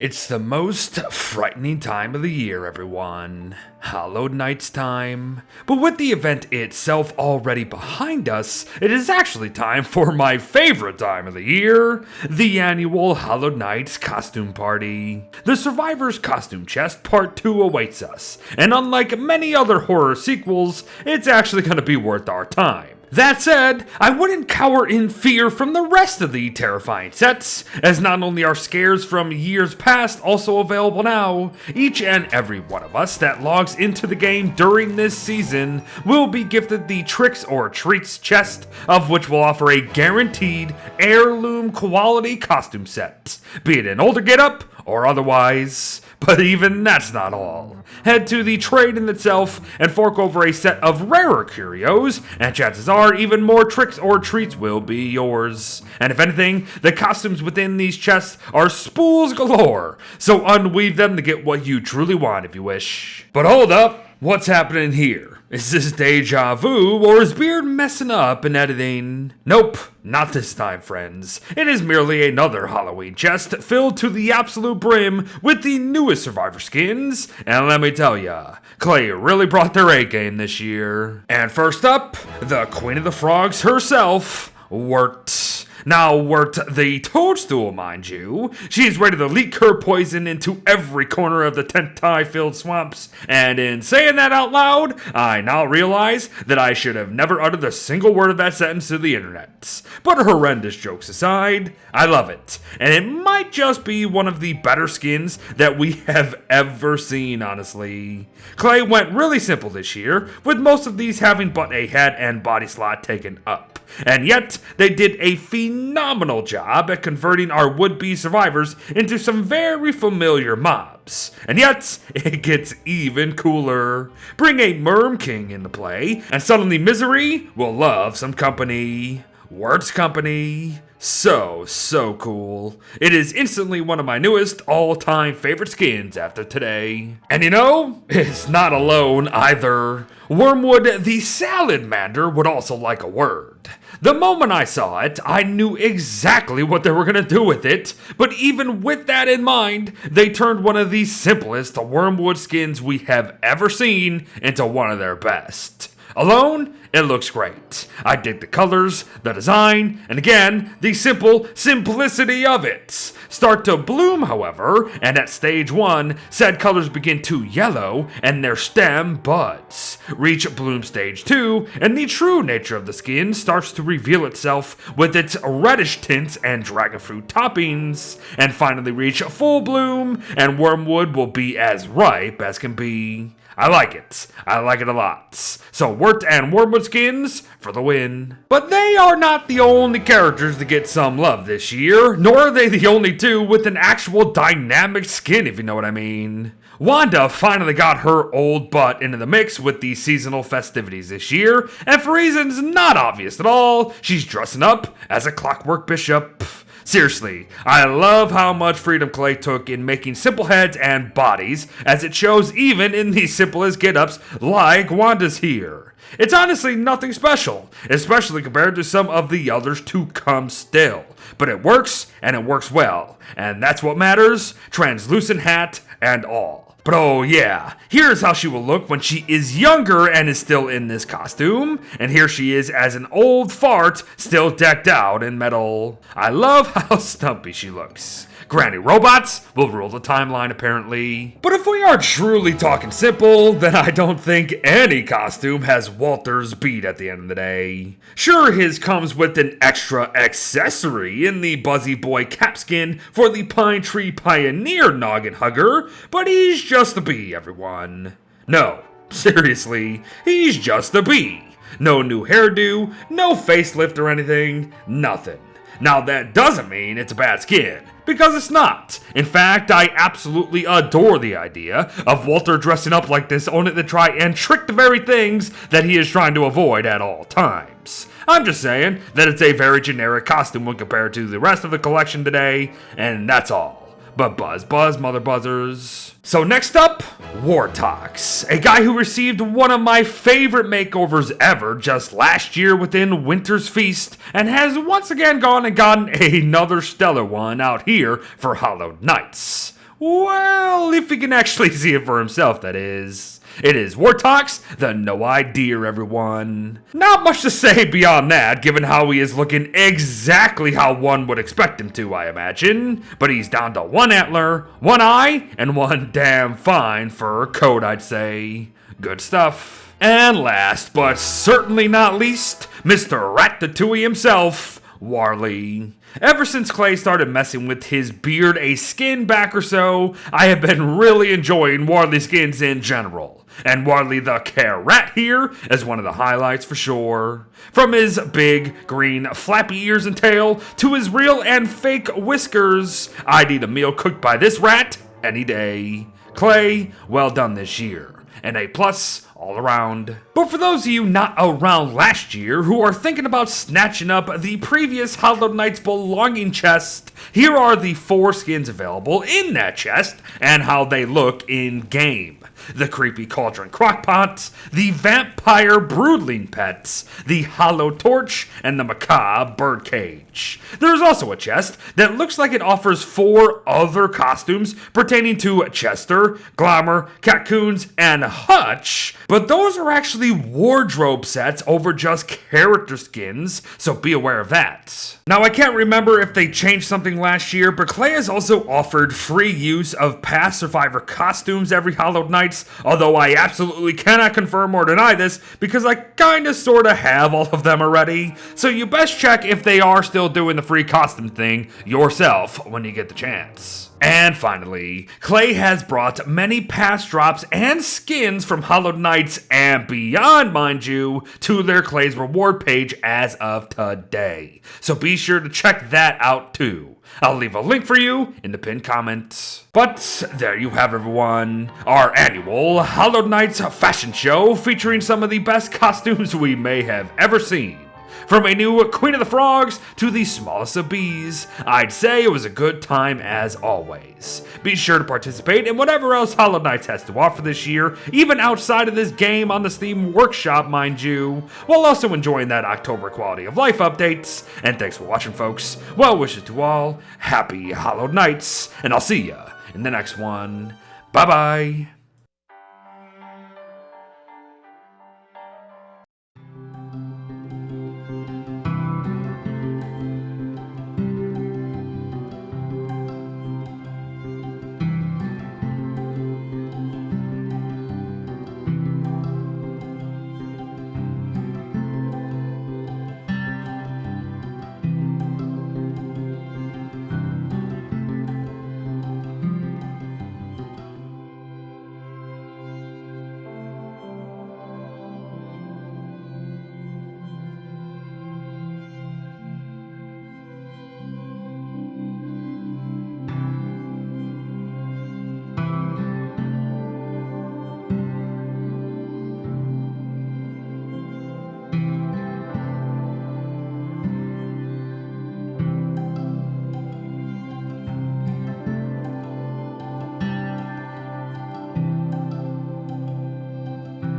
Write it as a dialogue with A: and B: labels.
A: It's the most frightening time of the year, everyone. Hallowed Night's time. But with the event itself already behind us, it is actually time for my favorite time of the year, the annual Hallowed Night costume party. The Survivor's Costume Chest Part 2 awaits us, and unlike many other horror sequels, it's actually going to be worth our time. That said, I wouldn't cower in fear from the rest of the terrifying sets, as not only are scares from years past also available now, each and every one of us that logs into the game during this season will be gifted the Tricks or Treats chest, of which will offer a guaranteed heirloom quality costume set, be it an older getup or otherwise. But even that's not all. Head to the trade-in itself and fork over a set of rarer curios, and chances are even more tricks or treats will be yours. And if anything, the costumes within these chests are spools galore, so unweave them to get what you truly want if you wish. But hold up, what's happening here? Is this deja vu, or is Beard messing up in editing? Nope, not this time, friends. It is merely another Halloween chest filled to the absolute brim with the newest Survivor skins, and let me tell ya, Clay really brought their A game this year. And first up, the Queen of the Frogs herself, Wirt. Now, Wirt the Toadstool, mind you, she's ready to leak her poison into every corner of the Tentai-filled swamps, and in saying that out loud, I now realize that I should have never uttered a single word of that sentence to the internet. But horrendous jokes aside, I love it, and it might just be one of the better skins that we have ever seen, honestly. Clay went really simple this year, with most of these having but a head and body slot taken up. And yet, they did a phenomenal job at converting our would-be survivors into some very familiar mobs. And yet, it gets even cooler. Bring a Merm King into play, and suddenly Misery will love some company. Wirt's company. So cool. It is instantly one of my newest all-time favorite skins after today. And you know, it's not alone either. Wormwood the Salamander would also like a word. The moment I saw it, I knew exactly what they were going to do with it, but even with that in mind, they turned one of the simplest Wormwood skins we have ever seen into one of their best. Alone, it looks great. I dig the colors, the design, and again, the simplicity of it. Start to bloom, however, and at stage 1, said colors begin to yellow and their stem buds. Reach bloom stage 2, and the true nature of the skin starts to reveal itself with its reddish tints and dragon fruit toppings. And finally reach full bloom, and Wormwood will be as ripe as can be. I like it a lot. So Wirt and Wormwood skins for the win. But they are not the only characters to get some love this year, nor are they the only two with an actual dynamic skin, if you know what I mean. Wanda finally got her old butt into the mix with the seasonal festivities this year, and for reasons not obvious at all, she's dressing up as a Clockwork Bishop. Seriously, I love how much freedom Clay took in making simple heads and bodies, as it shows even in the simplest get-ups like Wanda's here. It's honestly nothing special, especially compared to some of the others to come still. But it works, and it works well, and that's what matters, translucent hat and all. But oh yeah, here's how she will look when she is younger and is still in this costume. And here she is as an old fart, still decked out in metal. I love how stumpy she looks. Granny robots will rule the timeline apparently. But if we are truly talking simple, then I don't think any costume has Walter's beat at the end of the day. Sure, his comes with an extra accessory in the Buzzy Boy cap skin for the Pine Tree Pioneer noggin hugger, but he's just a bee, everyone. No, seriously, he's just a bee. No new hairdo, no facelift or anything, nothing. Now that doesn't mean it's a bad skin, because it's not. In fact, I absolutely adore the idea of Walter dressing up like this only to try and trick the very things that he is trying to avoid at all times. I'm just saying that it's a very generic costume when compared to the rest of the collection today, and that's all. But buzz, mother buzzers. So next up, Wartox, a guy who received one of my favorite makeovers ever just last year within Winter's Feast, and has once again gone and gotten another stellar one out here for Hallowed Nights. Well, if he can actually see it for himself, that is. It is Wartox, the no idea, everyone. Not much to say beyond that, given how he is looking exactly how one would expect him to, I imagine. But he's down to one antler, one eye, and one damn fine fur coat, I'd say. Good stuff. And last, but certainly not least, Mr. Ratatouille himself, Warley. Ever since Clay started messing with his beard a skin back or so, I have been really enjoying Warley skins in general. And Warley the Care Rat here is one of the highlights for sure. From his big, green, flappy ears and tail to his real and fake whiskers, I'd eat a meal cooked by this rat any day. Clay, well done this year. An A+ all around. But for those of you not around last year who are thinking about snatching up the previous Hallowed Knight's belonging chest, here are the 4 skins available in that chest and how they look in game. The creepy cauldron crockpot, the vampire broodling pets, the hollow torch, and the macabre birdcage. There's also a chest that looks like it offers 4 other costumes pertaining to Chester, Glamour, Catcoons, and Hutch, but those are actually wardrobe sets over just character skins, so be aware of that. Now, I can't remember if they changed something last year, but Clay has also offered free use of past Survivor costumes every Hallowed Nights, although I absolutely cannot confirm or deny this because I kinda sorta have all of them already, so you best check if they are still doing the free costume thing yourself when you get the chance. And finally, Clay has brought many past drops and skins from Hallowed Nights and beyond, mind you, to their Clay's reward page as of today. So be sure to check that out too. I'll leave a link for you in the pinned comment. But there you have everyone, our annual Hallowed Nights fashion show featuring some of the best costumes we may have ever seen. From a new Queen of the Frogs to the smallest of bees, I'd say it was a good time as always. Be sure to participate in whatever else Hallowed Nights has to offer this year, even outside of this game on the Steam Workshop, mind you, while also enjoying that October quality of life updates. And thanks for watching, folks. Well wishes to all, happy Hallowed Nights, and I'll see ya in the next one. Bye-bye.